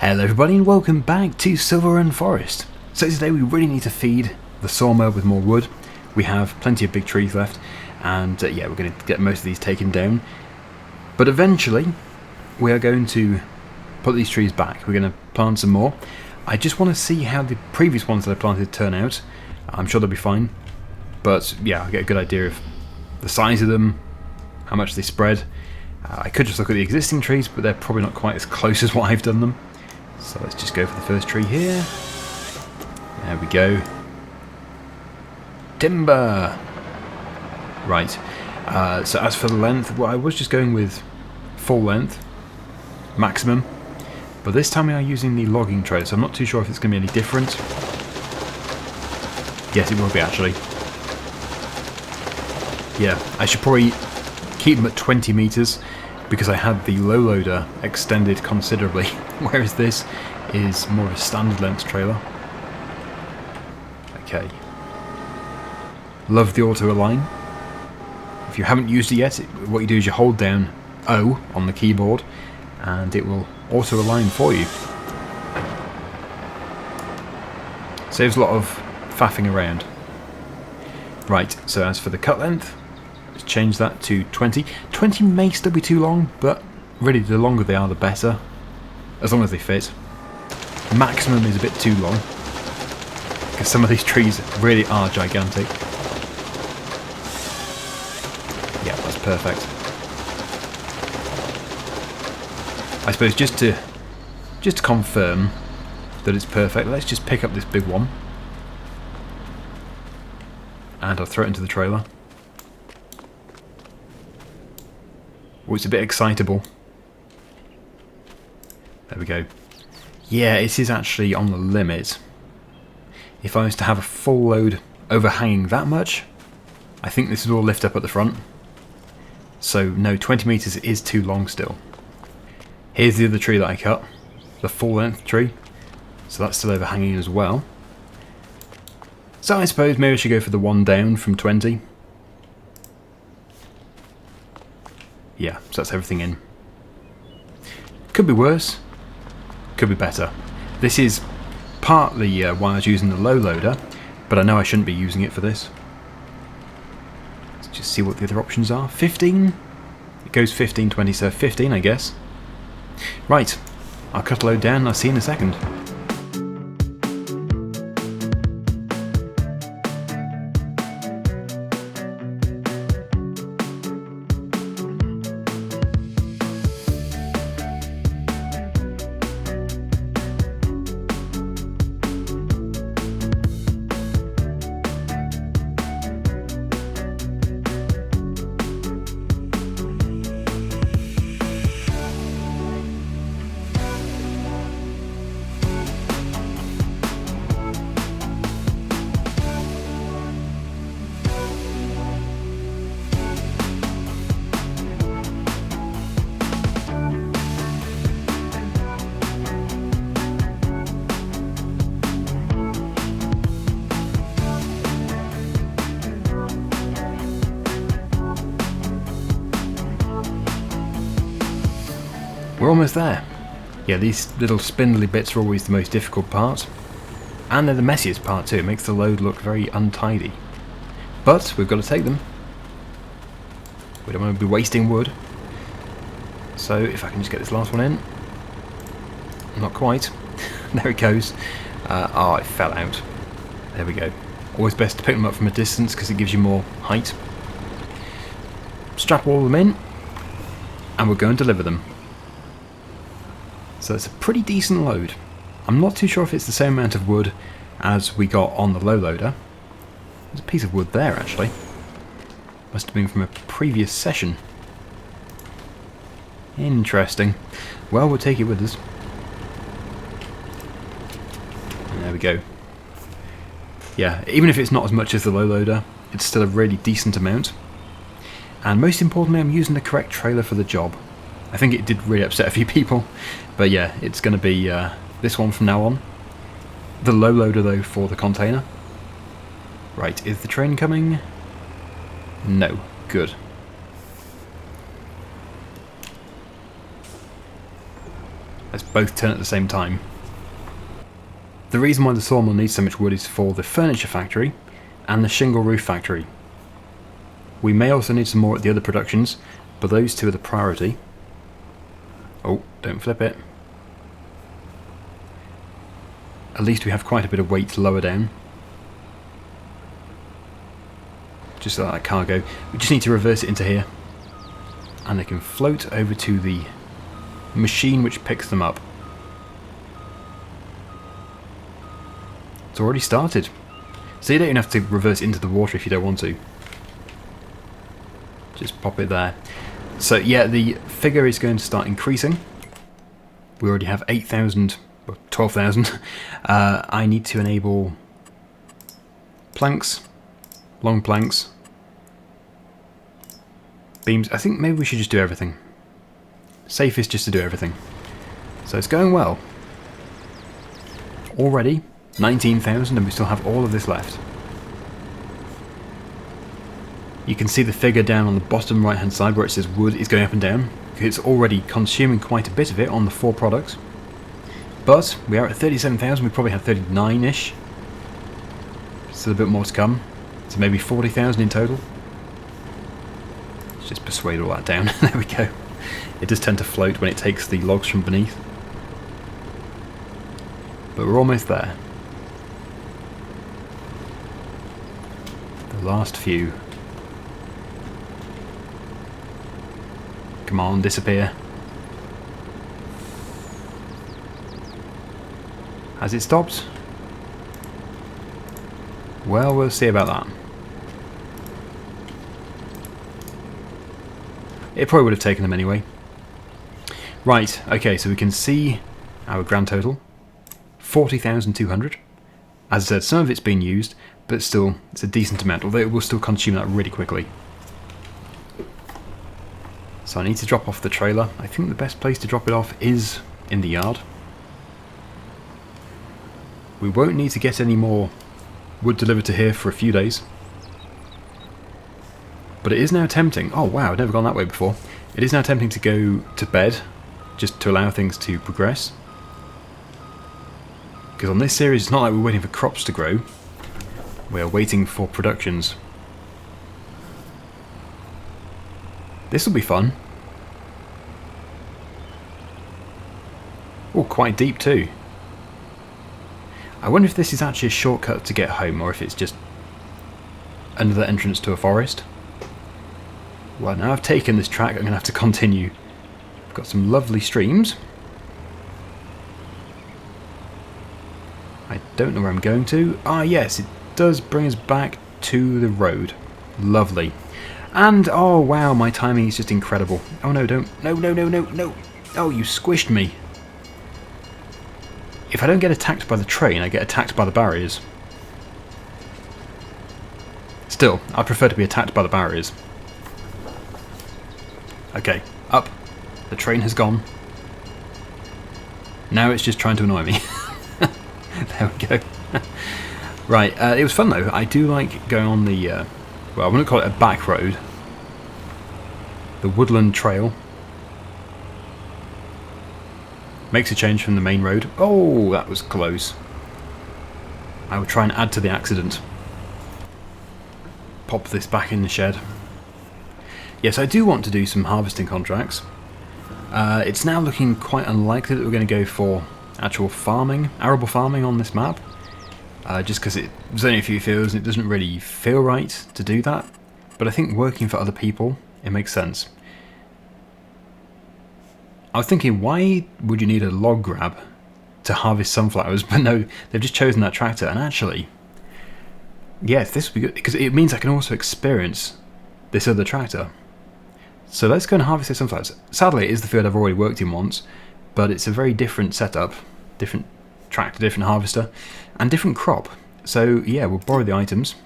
Hello everybody and welcome back to Silverrun Forest. So today we really need to feed the sawmill with more wood. We have plenty of big trees left and yeah, we're going to get most of these taken down. But eventually we are going to put these trees back. We're going to plant some more. I just want to see how the previous ones that I planted turn out. I'm sure they'll be fine. But yeah, I'll get a good idea of the size of them, how much they spread. I could just look at the existing trees, but they're probably not quite as close as what I've done them. So let's just go for the first tree here. There we go. Timber! Right. So as for the length, well, I was just going with full length, maximum. But this time we are using the logging trailer, so I'm not too sure if it's going to be any different. Yes, it will be actually. Yeah, I should probably keep them at 20 meters because I had the low loader extended considerably, whereas this is more of a standard length trailer. Okay. Love the auto align. If you haven't used it yet, what you do is you hold down O on the keyboard and it will auto align for you. Saves a lot of faffing around. Right, so as for the cut length, let's change that to 20. 20 may still be too long, but really the longer they are the better, as long as they fit. Maximum is a bit too long, because some of these trees really are gigantic. Yeah, that's perfect. I suppose just to confirm that it's perfect, let's just pick up this big one. And I'll throw it into the trailer. Oh, it's a bit excitable. There we go. Yeah, it is actually on the limit. If I was to have a full load overhanging that much, I think this would all lift up at the front. So no, 20 meters is too long still. Here's the other tree that I cut, the full length tree. So that's still overhanging as well. So I suppose maybe I should go for the one down from 20. Yeah, so that's everything in. Could be worse, could be better. This is partly why I was using the low loader, but I know I shouldn't be using it for this. Let's just see what the other options are. 15? It goes 15, 20, so 15 I guess. Right, I'll cut a load down and I'll see you in a second. We're almost there. Yeah, these little spindly bits are always the most difficult part. And they're the messiest part too. It makes the load look very untidy. But we've got to take them. We don't want to be wasting wood. So if I can just get this last one in. Not quite. There it goes. Oh, it fell out. There we go. Always best to pick them up from a distance because it gives you more height. Strap all of them in. And we'll go and deliver them. So it's a pretty decent load. I'm not too sure if it's the same amount of wood as we got on the low loader. There's a piece of wood there actually. Must have been from a previous session. Interesting. Well, we'll take it with us. And there we go. Yeah, even if it's not as much as the low loader, it's still a really decent amount. And most importantly, I'm using the correct trailer for the job. I think it did really upset a few people, but yeah, it's going to be this one from now on. The low loader though for the container. Right, is the train coming? No, good. Let's both turn at the same time. The reason why the sawmill needs so much wood is for the furniture factory and the shingle roof factory. We may also need some more at the other productions, but those two are the priority. Oh, don't flip it. At least we have quite a bit of weight lower down. Just like that cargo. We just need to reverse it into here. And they can float over to the machine which picks them up. It's already started. So you don't even have to reverse into the water if you don't want to. Just pop it there. So yeah, the figure is going to start increasing. We already have 8,000, or 12,000. I need to enable planks, long planks, beams. I think maybe we should just do everything. Safest just to do everything. So it's going well. Already 19,000 and we still have all of this left. You can see the figure down on the bottom right hand side where it says wood is going up and down. It's already consuming quite a bit of it on the 4 products. But we are at 37,000, we probably have 39-ish. Still a bit more to come. So maybe 40,000 in total. Let's just persuade all that down. There we go. It does tend to float when it takes the logs from beneath. But we're almost there. The last few. Come on, disappear. Has it stopped? Well, we'll see about that. It probably would have taken them anyway. Right, okay, so we can see our grand total. 40,200. As I said, some of it's been used, but still, it's a decent amount, although it will still consume that really quickly. So I need to drop off the trailer. I think the best place to drop it off is in the yard. We won't need to get any more wood delivered to here for a few days. But it is now tempting. Oh wow, I've never gone that way before. It is now tempting to go to bed, just to allow things to progress. Because on this series, it's not like we're waiting for crops to grow. We're waiting for productions. This will be fun. Oh, quite deep too. I wonder if this is actually a shortcut to get home, or if it's just another entrance to a forest. Well, now I've taken this track, I'm going to have to continue. I've got some lovely streams. I don't know where I'm going to. Ah, yes, it does bring us back to the road. Lovely. And, oh wow, my timing is just incredible. Oh no, don't. No, no, no, no, no. Oh, you squished me. If I don't get attacked by the train, I get attacked by the barriers. Still, I prefer to be attacked by the barriers. Okay, up. The train has gone. Now it's just trying to annoy me. There we go. Right, it was fun though. I do like going on the, well, I wouldn't call it a back road. The woodland trail. Makes a change from the main road. Oh, that was close. I will try and add to the accident. Pop this back in the shed. Yes, I do want to do some harvesting contracts. It's now looking quite unlikely that we're going to go for actual farming, arable farming on this map. Just because there's only a few fields and it doesn't really feel right to do that. But I think working for other people, it makes sense. I was thinking, why would you need a log grab to harvest sunflowers? But no, they've just chosen that tractor. And actually, yes, this would be good, because it means I can also experience this other tractor. So let's go and harvest the sunflowers. Sadly, it is the field I've already worked in once, but it's a very different setup, different tractor, different harvester, and different crop. So yeah, we'll borrow the items.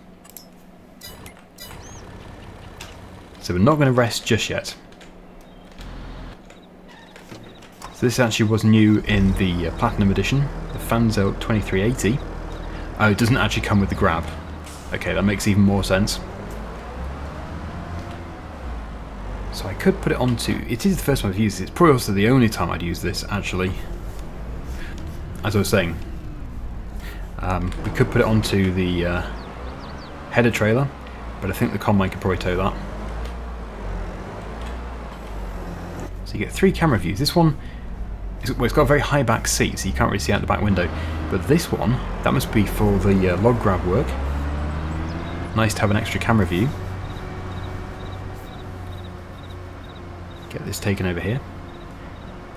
So we're not going to rest just yet. So this actually was new in the Platinum Edition, the FANZELT 2380. Oh, it doesn't actually come with the grab. Okay, that makes even more sense. So I could put it onto... It is the first time I've used it. It's probably also the only time I'd use this, actually. as I was saying, we could put it onto the header trailer, but I think the combine could probably tow that. So you get 3 camera views. This one, it's got a very high back seat, so you can't really see out the back window. But this one, that must be for the log grab work. Nice to have an extra camera view. Get this taken over here.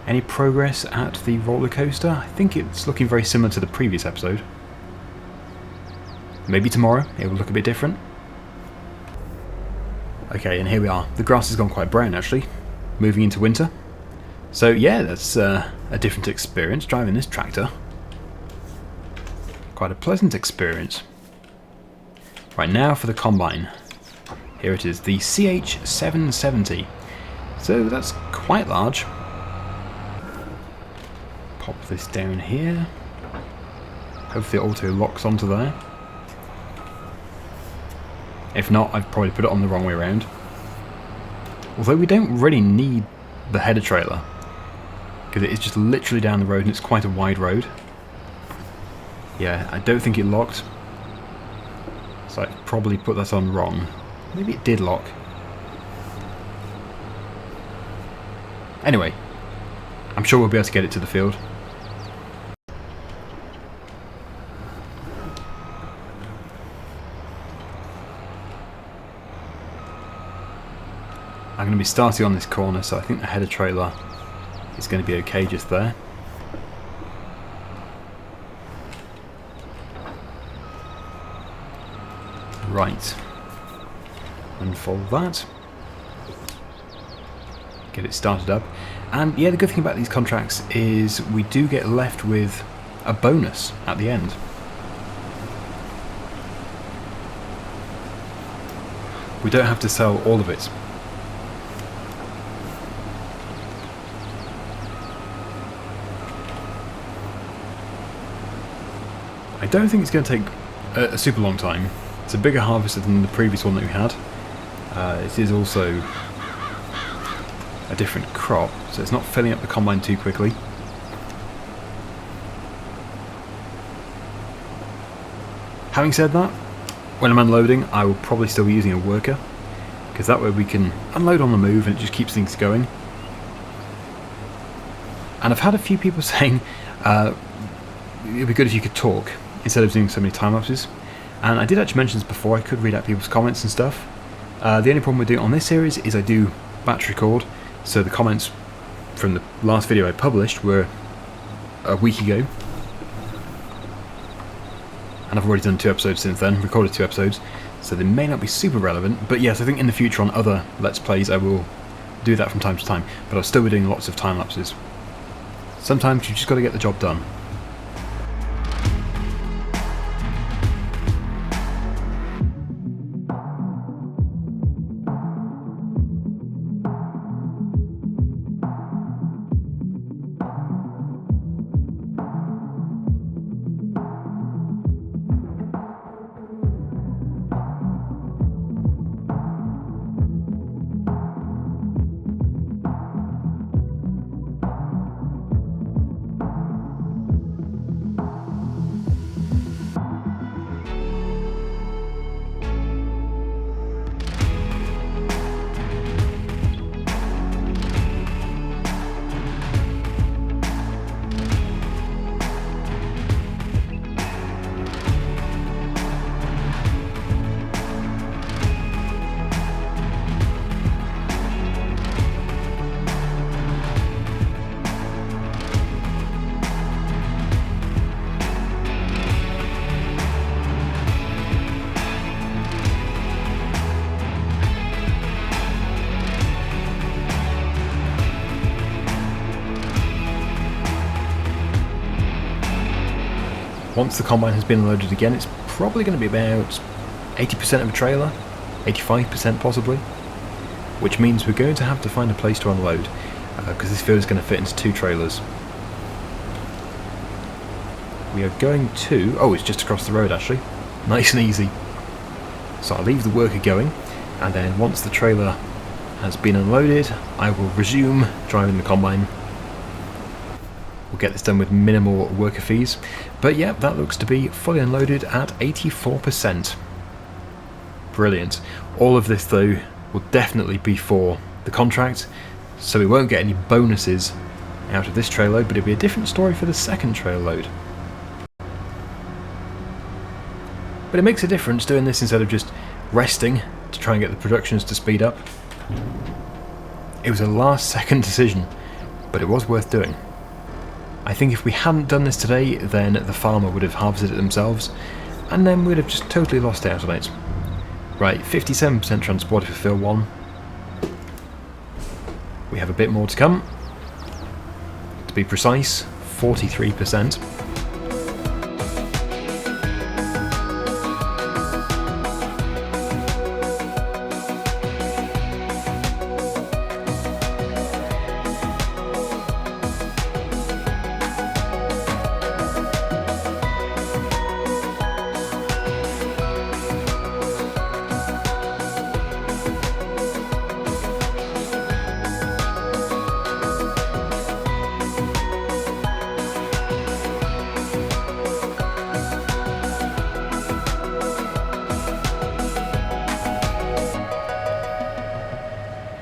Any progress at the roller coaster? I think it's looking very similar to the previous episode. Maybe tomorrow it will look a bit different. Okay, and here we are. The grass has gone quite brown actually, moving into winter. So yeah, that's a different experience driving this tractor. Quite a pleasant experience. Right, now for the combine. Here it is, the CH770. So that's quite large. Pop this down here. Hopefully it auto locks onto there. If not, I've probably put it on the wrong way around. Although we don't really need the header trailer, because it is just literally down the road and it's quite a wide road. Yeah, I don't think it locked. So I probably put that on wrong. Maybe it did lock. Anyway, I'm sure we'll be able to get it to the field. I'm going to be starting on this corner, so I think the header trailer is going to be okay just there. Right. Unfold that. Get it started up. And yeah, the good thing about these contracts is we do get left with a bonus at the end. We don't have to sell all of it. I don't think it's going to take a super long time. It's a bigger harvester than the previous one that we had. It is also a different crop, so it's not filling up the combine too quickly. Having said that, when I'm unloading I will probably still be using a worker, because that way we can unload on the move and it just keeps things going. And I've had a few people saying it'd be good if you could talk instead of doing so many time lapses. And I did actually mention this before, I could read out people's comments and stuff. The only problem with doing it on this series is I do batch record, so the comments from the last video I published were a week ago. And I've already done 2 episodes since then, recorded 2 episodes, so they may not be super relevant. But yes, I think in the future on other Let's Plays I will do that from time to time, but I'll still be doing lots of time lapses. Sometimes you just got to get the job done. Once the combine has been loaded again, it's probably going to be about 80% of a trailer, 85% possibly, which means we're going to have to find a place to unload, because this field is going to fit into 2 trailers. We are going to... oh, it's just across the road actually, nice and easy. So I'll leave the worker going, and then once the trailer has been unloaded, I will resume driving the combine. we'll get this done with minimal worker fees. But yeah, that looks to be fully unloaded at 84%. Brilliant. All of this though will definitely be for the contract, so we won't get any bonuses out of this trail load, but it'll be a different story for the second trail load. But it makes a difference doing this instead of just resting to try and get the productions to speed up. It was a last second decision, but it was worth doing. I think if we hadn't done this today, then the farmer would have harvested it themselves, and then we'd have just totally lost out on it. Right, 57% transported for fill 1. We have a bit more to come. To be precise, 43%.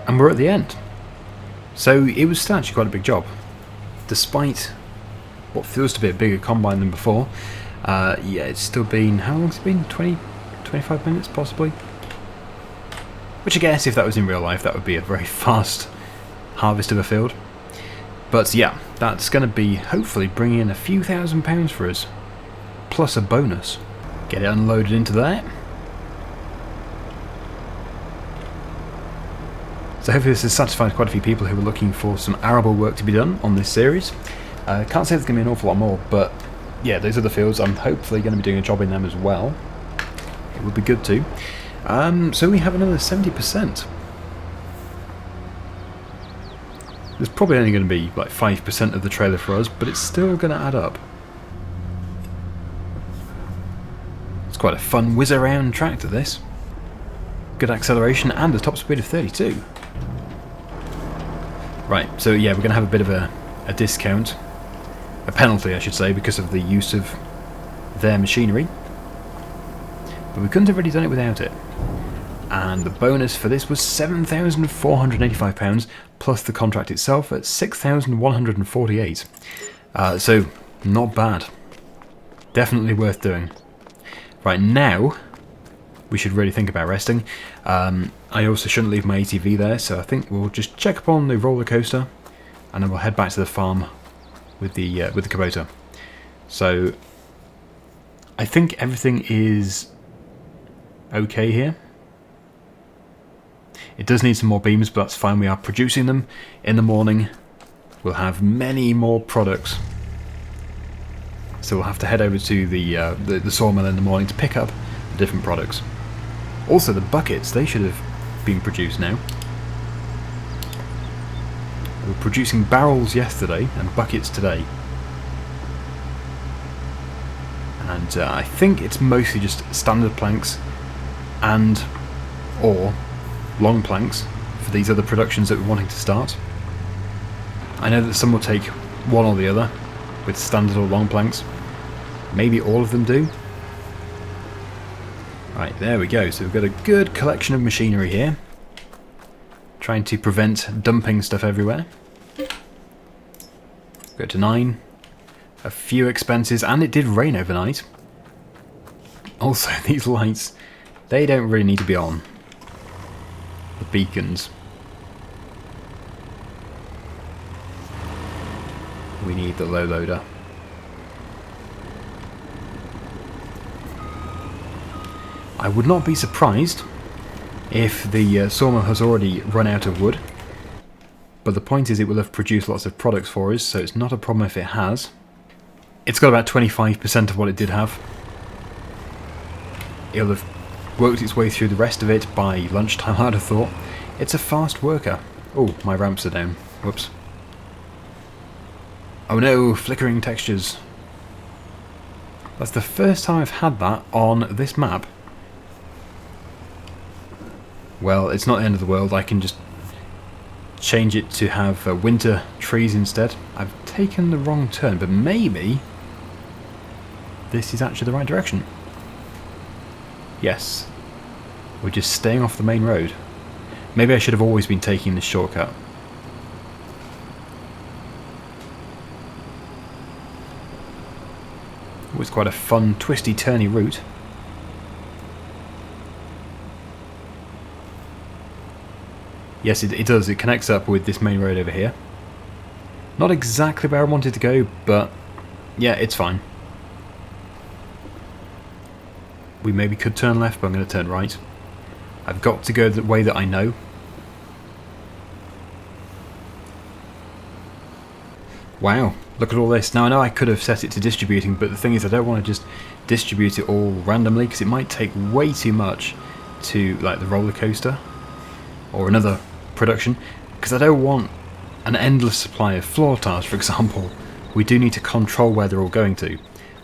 And we're at the end. So it was still actually quite a big job. Despite what feels to be a bigger combine than before, yeah, it's still been, how long has it been? 20, 25 minutes possibly? Which I guess if that was in real life, that would be a very fast harvest of a field. But yeah, that's going to be hopefully bringing in a few £1,000s for us, plus a bonus. Get it unloaded into there. So hopefully this has satisfied quite a few people who were looking for some arable work to be done on this series. Can't say there's going to be an awful lot more, but yeah, those are the fields. I'm hopefully going to be doing a job in them as well. It would be good to. So we have another 70%. There's probably only going to be like 5% of the trailer for us, but it's still going to add up. It's quite a fun whiz-around tractor, this. Good acceleration and a top speed of 32. Right, so yeah, we're going to have a bit of a discount. A penalty, I should say, because of the use of their machinery. But we couldn't have really done it without it. And the bonus for this was £7,485, plus the contract itself at £6,148. So, not bad. Definitely worth doing. Right, now we should really think about resting. I also shouldn't leave my ATV there, so I think we'll just check up on the roller coaster, and then we'll head back to the farm with the Kubota. So I think everything is okay here. It does need some more beams, but that's fine. We are producing them in the morning. We'll have many more products, so we'll have to head over to the sawmill in the morning to pick up the different products. Also, the buckets, they should have been produced now. We were producing barrels yesterday and buckets today. And I think it's mostly just standard planks and or long planks for these other productions that we're wanting to start. I know that some will take one or the other with standard or long planks. Maybe all of them do. Right, there we go. So we've got a good collection of machinery here. Trying to prevent dumping stuff everywhere. Go to 9. A few expenses, and it did rain overnight. Also, these lights, they don't really need to be on. The beacons. We need the low loader. I would not be surprised if the sawmill has already run out of wood, but the point is it will have produced lots of products for us, so it's not a problem if it has. It's got about 25% of what it did have. It'll have worked its way through the rest of it by lunchtime, I'd have thought. It's a fast worker. Oh, my ramps are down. Whoops. Oh no, flickering textures. That's the first time I've had that on this map. Well, it's not the end of the world. I can just change it to have winter trees instead. I've taken the wrong turn, but maybe this is actually the right direction. Yes. We're just staying off the main road. Maybe I should have always been taking this shortcut. It was quite a fun, twisty, turny route. Yes, it does. It connects up with this main road over here. Not exactly where I wanted to go, but yeah, it's fine. We maybe could turn left, but I'm going to turn right. I've got to go the way that I know. Wow, look at all this. Now I know I could have set it to distributing, but the thing is I don't want to just distribute it all randomly, because it might take way too much to, like, the roller coaster or another production, because I don't want an endless supply of floor tiles, for example. We do need to control where they're all going to.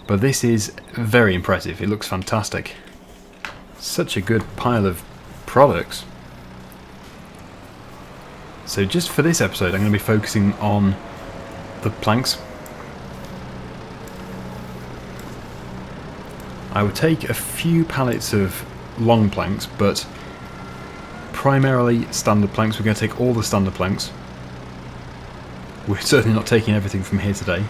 But this is very impressive. It looks fantastic. Such a good pile of products. So just for this episode, I'm going to be focusing on the planks. I would take a few pallets of long planks, but primarily standard planks. We're going to take all the standard planks. We're certainly not taking everything from here today.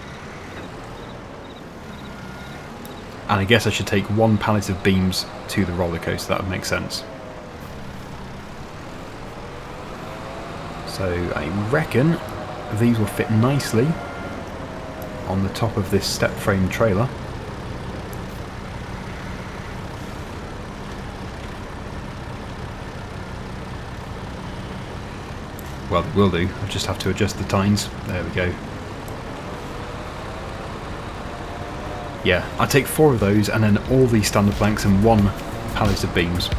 And I guess I should take one pallet of beams to the roller coaster. That would make sense. So I reckon these will fit nicely on the top of this step frame trailer. Well, it will do. I'll just have to adjust the tines. There we go. Yeah, I take 4 of those and then all these standard planks and 1 pallet of beams.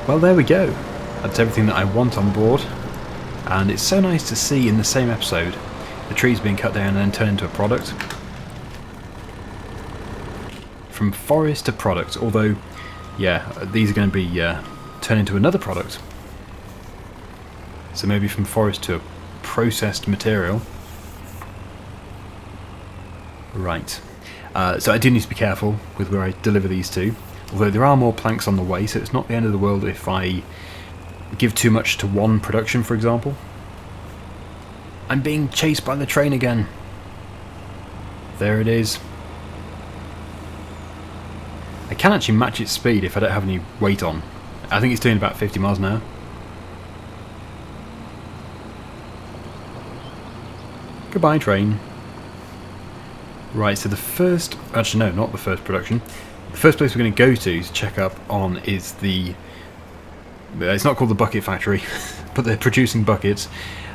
Well, there we go. That's everything that I want on board, and it's so nice to see in the same episode the trees being cut down and then turned into a product. From forest to product, although, yeah, these are going to be turned into another product. So maybe from forest to a processed material. Right. So I do need to be careful with where I deliver these to. Although there are more planks on the way, so it's not the end of the world if I give too much to one production, for example. I'm being chased by the train again. There it is. I can actually match its speed if I don't have any weight on. I think it's doing about 50 miles an hour. Goodbye, train. Right, so the first... Actually, no, not the first production. The first place we're going to go to check up on is the... It's not called the Bucket Factory, but they're producing buckets.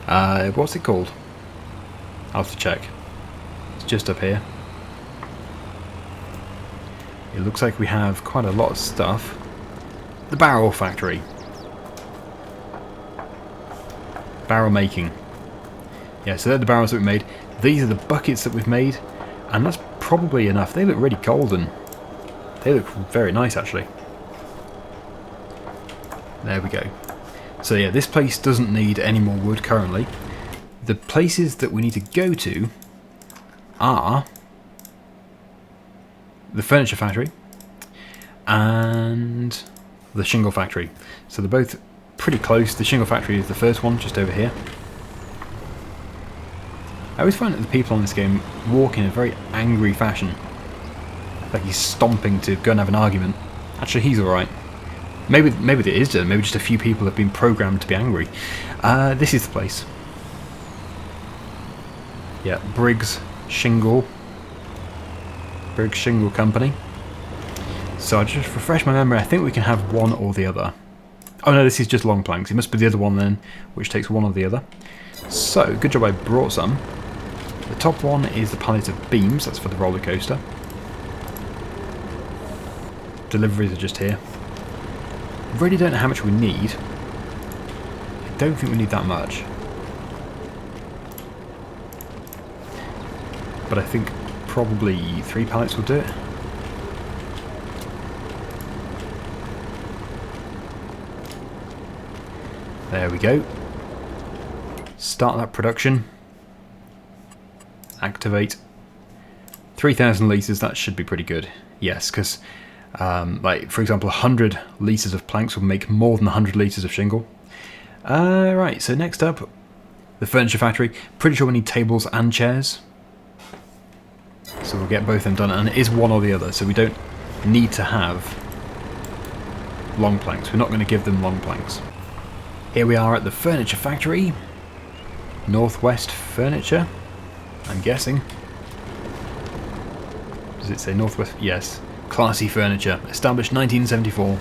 What's it called? I'll have to check. It's just up here. It looks like we have quite a lot of stuff. The Barrel Factory. Barrel making. Yeah, so they're the barrels that we made. These are the buckets that we've made, and that's probably enough. They look really golden. They look very nice, actually. There we go. So yeah, this place doesn't need any more wood currently. The places that we need to go to are the Furniture Factory and the Shingle Factory. So they're both pretty close. The Shingle Factory is the first one, just over here. I always find that the people on this game walk in a very angry fashion. Like he's stomping to go and have an argument. Actually, he's alright. Maybe it is done. Maybe just a few people have been programmed to be angry. This is the place. Yeah, Briggs Shingle Company. So I'll just refresh my memory. I think we can have one or the other. Oh no, this is just long planks. It must be the other one then, which takes one or the other. So, good job I brought some. The top one is the pallet of beams. That's for the roller coaster. Deliveries are just here. Really don't know how much we need. I don't think we need that much. But I think probably 3 pallets will do it. There we go. Start that production. Activate. 3,000 litres, that should be pretty good. Yes, because, like, for example, 100 litres of planks will make more than 100 litres of shingle. Right, so next up, the furniture factory. Pretty sure we need tables and chairs. So we'll get both of them done, and it is one or the other, so we don't need to have long planks. We're not going to give them long planks. Here we are at the furniture factory. Northwest Furniture, I'm guessing. Does it say Northwest? Yes. Classy furniture, established 1974.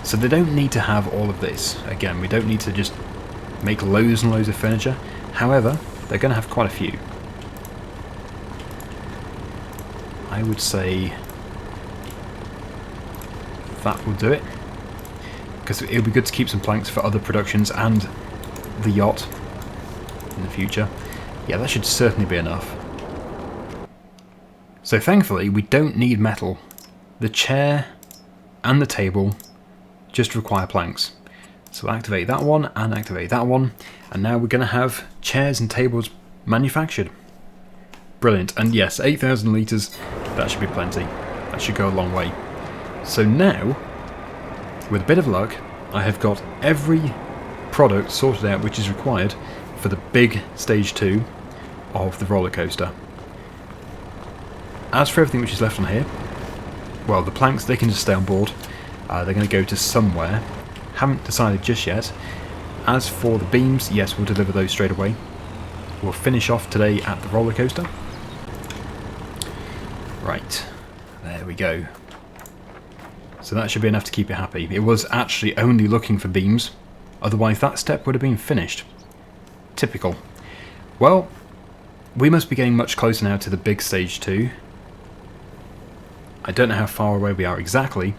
So they don't need to have all of this. Again, we don't need to just make loads and loads of furniture. However, they're going to have quite a few. I would say that will do it. Because it would be good to keep some planks for other productions and the yacht in the future. Yeah, that should certainly be enough. So thankfully, we don't need metal. The chair and the table just require planks. So activate that one and activate that one. And now we're going to have chairs and tables manufactured. Brilliant. And yes, 8,000 litres, that should be plenty. That should go a long way. So now, with a bit of luck, I have got every product sorted out which is required for the big stage 2 of the roller coaster. As for everything which is left on here, well, the planks, they can just stay on board. They're going to go to somewhere. Haven't decided just yet. As for the beams, yes, we'll deliver those straight away. We'll finish off today at the roller coaster. Right, there we go. So that should be enough to keep it happy. It was actually only looking for beams, otherwise that step would have been finished. Typical. Well, we must be getting much closer now to the big stage 2. I don't know how far away we are exactly,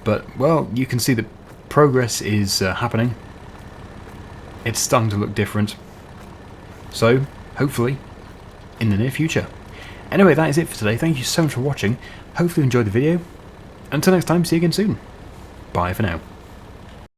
but, well, you can see that progress is happening. It's starting to look different. So, hopefully, in the near future. Anyway, that is it for today. Thank you so much for watching. Hopefully you enjoyed the video. Until next time, see you again soon. Bye for now.